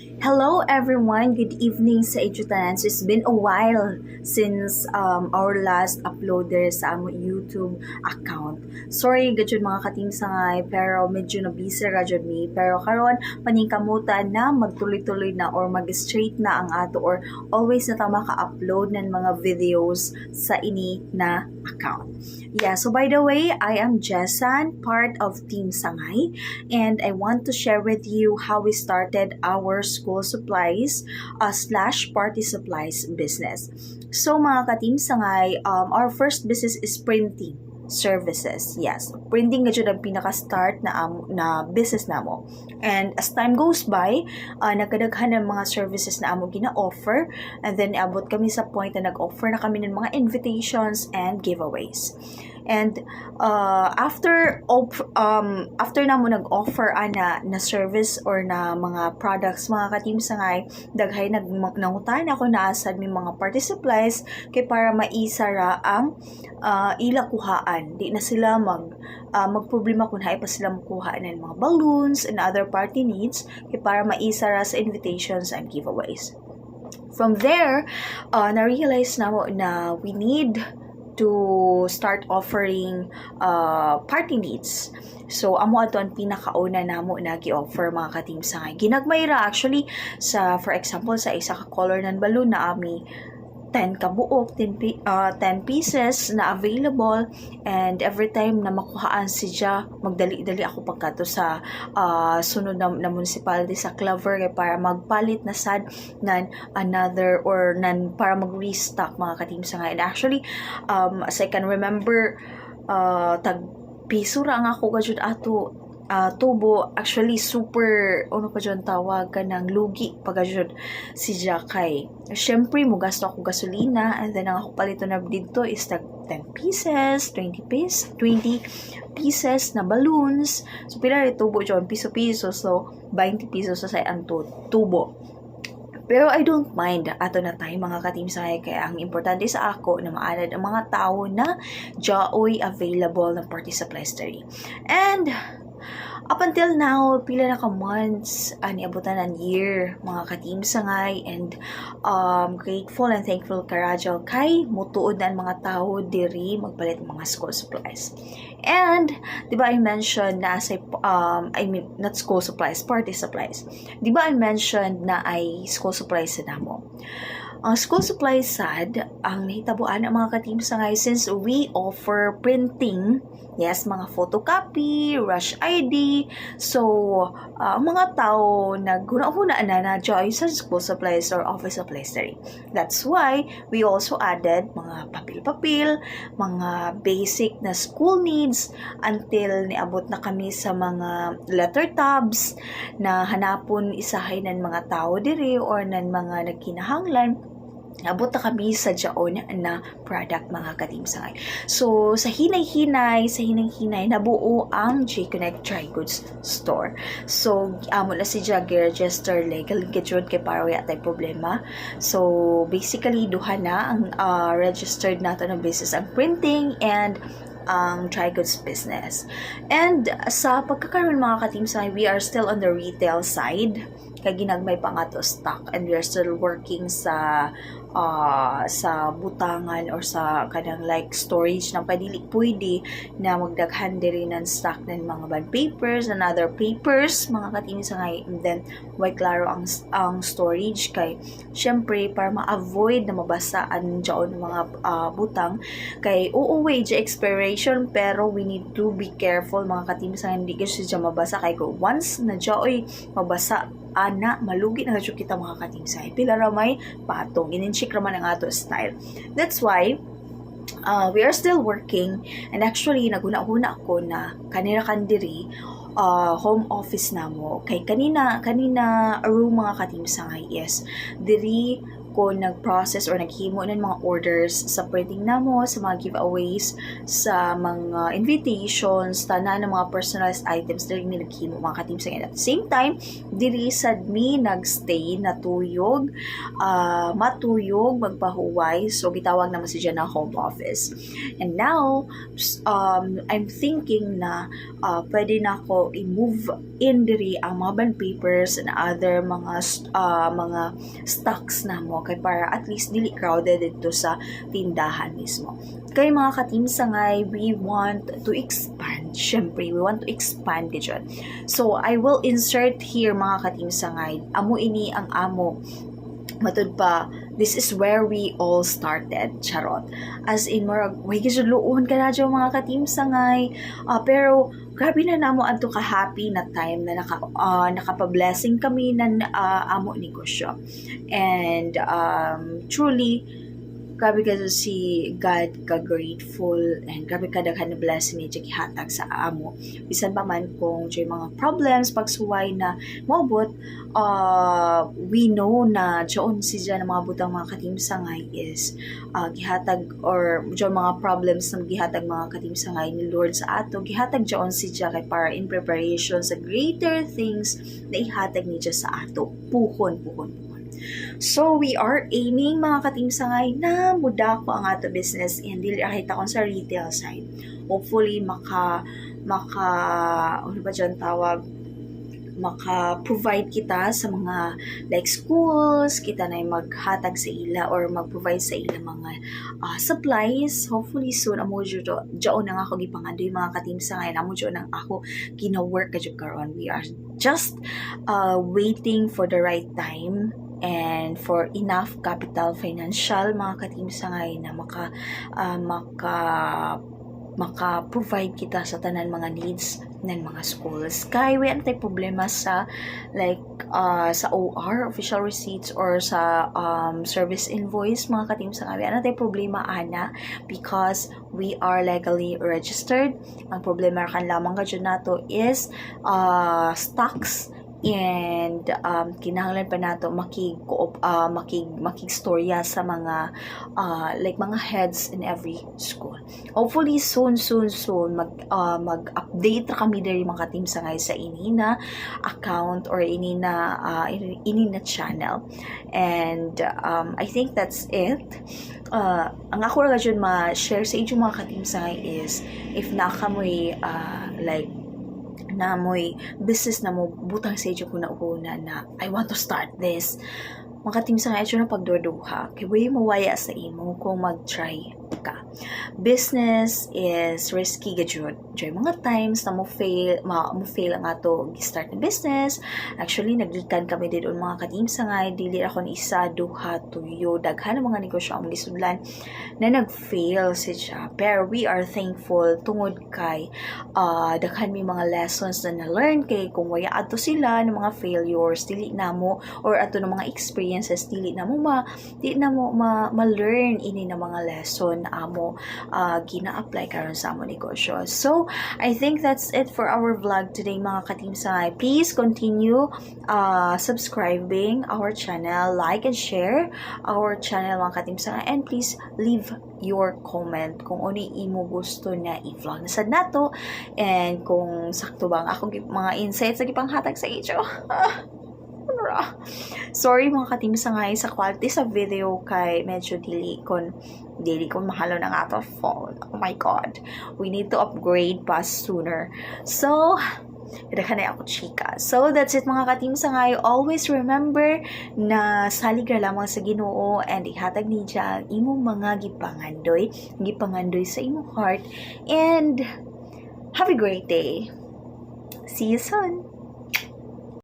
Hello everyone, good evening sa Ejutan. So it's been a while since our last uploader sa among YouTube account. Sorry gajud mga ka-team sangay pero medyo na busy ra jud mi, pero karon paningkamutan na magtuloy-tuloy na or mag-straight na ang ato or always na ta maka-upload ng mga videos sa ini na account. Yeah, so by the way, I am Jessan, part of Team Sangay, and I want to share with you how we started our school supplies slash party supplies business. So mga ka-Team Sangay, our first business is printing services. Yes, printing na ang pinaka-start na business namo. And as time goes by, nagkadaghan ng mga services na amo gina-offer, and then abot kami sa point na nag-offer na kami ng mga invitations and giveaways. And after na mo nag-offer na service or na mga products mga ka-Team Sangay, daghay nangutan ako na asad may mga party supplies kay para maisara ang ila kuhaan. Di na sila magproblema kung hay pa sila makuha ng mga balloons and other party needs kay para maisara sa invitations and giveaways. From there, na-realize na we need to start offering party needs. So, amo ato ang pinakauna namo na gi-offer mga ka-Team Sangay. Ginagmay ra actually sa, for example, sa isa ka color ng balloon na ami 10 kabuok, 10 pieces na available, and every time na makuhaan siya, magdali-dali ako pagkato sa sunod na municipality sa Clover para magpalit na sad nan another or nan para mag-restock mga ka-Team Sangay. And actually, as I can remember, tag piso ra ang ako gajud ato tubo. Actually super ano pa dyan tawag ka ng lugi pagajud si Jakay. Syempre mo gasto ako gasolina, and then ang ako palito na dito is tag 10 pieces, 20 pieces na balloons. So pila rin tubo dyan, piso-piso, so 20 pesos sa ang tubo. Pero I don't mind ato na tayo mga ka-Team Sangay, kaya ang importante sa ako na maalad ang mga tao na jaoy available ng party supplies tari. And up until now, pila na ka months, niabutan ng year, mga ka-Team Sangay, and grateful and thankful karadyo kay mutuod na ang mga tao diri magpalit ng mga school supplies. And, di ba I mentioned na not school supplies, party supplies. Di ba I mentioned na ay school supplies na mo? Ang school supplies sad, ang nahitabuan ng mga ka-Team Sangay, since we offer printing, yes, mga photocopy, rush ID, so mga tao naghuna-huna na join sa school supplies or office supplies tari. That's why we also added mga papel-papel, mga basic na school needs, until niabot na kami sa mga letter tabs na hanapon isahay ng mga tao diri or ng mga nagkinahanglan. Abot na kami sa jaon na product mga ka-Team Sangay. So, sa hinay-hinay, nabuo ang J-Connect Dry Goods Store. So, amo na si Jagger register legal gajud kay para wala tay problema. So, basically, duha na ang registered nato na business, ang printing and ang dry goods business. And sa pagkakaroon mga ka-Team Sangay, we are still on the retail side. Kaya ginagmay pa nga to stock, and we are still working sa butangan or sa kanang like storage na pwede na magdaghan diri ng stock ng mga bond papers and other papers mga ka-Team Sangay. And then way klaro ang storage kay syempre para ma-avoid na mabasaan dyan mga butang kay wage expiration, pero we need to be careful mga ka-Team Sangay, hindi kasi siya mabasa kay ko once na dyan mabasa malugi na gadyo kita mga ka-Team Sangay. Pila ra may patong ininchik raman ang ato style. That's why we are still working, and actually naguna-una ako na kanira kandiri home office namo kay kanina room mga ka-Team Sangay, yes, diri ko nag-process or naghimo ng mga orders sa printing namo, sa mga giveaways, sa mga invitations, tanan ng mga personalized items diri ni naghimo mga ka-team sa ngayon. At the same time, diri sad mi nagstay natuyog, matuyog, magpahuway. So gitawag naman si na home office. And now, I'm thinking na pwede na ako i-move in diri ang mga bond papers and other mga stocks na mo kay para at least dili crowded dito sa tindahan mismo. Kay mga ka-team sangay, we want to expand. Syempre, we want to expand gid. So I will insert here mga ka-team sangay. Amo ini ang amo matud pa, this is where we all started, charot. As in, marag, way luon ka na dyan mga ka-team sangay. Pero, grabe na namo adto ka happy na time na nakapa-blessing kami ng amo negosyo. And, truly, grabe ka si God ka grateful and grabe ka daghan na blessing niya gihatag sa amo. Bisan pa man kung may mga problems pagsuway na moabot, we know na diyon si na mga butang mga ka-team sangay is gihatag or diyon mga problems na gihatag mga ka-team sangay ni Lord sa ato, gihatag diyon si kay para in preparation sa greater things na ihatag niya sa ato. Puhon. So, we are aiming mga ka-team sangay na muda ko ang ato business and dili kahit akong sa retail side. Hopefully, ano ba dyan tawag? Maka-provide kita sa mga like schools, kita na maghatag sa ila or mag-provide sa ila mga supplies. Hopefully soon, amo dyan na nga ako gipangandoy mga ka-team sangay. Amo dyan na ako gina-work ka dyan karon. We are just waiting for the right time and for enough capital financial mga ka-team sangay na maka-provide kita sa tanan mga needs ng mga schools. Kaya we antay problema sa like sa OR, official receipts or sa service invoice mga ka-team sangay. Antay problema ana because we are legally registered. Ang problema kan lamang ka dyan nato is stocks and kinahanglan pa nato makigstorya sa mga like mga heads in every school. Hopefully soon mag-update ra kami diri mga ka-team sangay sa inina account or inina channel. And I think that's it. Ang ako ra jud ma-share sa inyo mga ka-team sangay is if nakamoy like na mo'y business na mo butang sa inyo ko na una na I want to start this. Mga ka-team sangay na pagduduha kay way mawaya sa imo kung mag-try ka. Business is risky gajud. Joy mga times na mo fail ang ato start na business. Actually naglikan kami didon mga ka-team sangay, dili ako ni isa duha tuyo daghan ng mga negosyo ang gisudlan na nag-fail siya. Pero we are thankful tungod kay daghan may mga lessons na na-learn kay kung waya ato sila ng mga failures dili namo or ato ng mga experiences dili namo ma-learn ini na mga lesson amo gina-apply karon sa amo negosyo. So, I think that's it for our vlog today mga ka-team sangay. Please continue subscribing our channel, like and share our channel mga ka-team sangay, and please leave your comment kung ano imo gusto na i-vlog na sad nato and kung sakto bang ako mga insights sa gipanghatag sa inyo. Sorry mga ka-team sangay sa quality sa video kay medyo dili kon mahalo ng ato phone. Oh my god, we need to upgrade pa sooner. So daghan na ako chika. So that's it mga ka-team sangay. Always remember na salig ra lamang sa Ginoo and ihatag ni Jah imong mga gipangandoy sa imong heart, and have a great day. See you soon.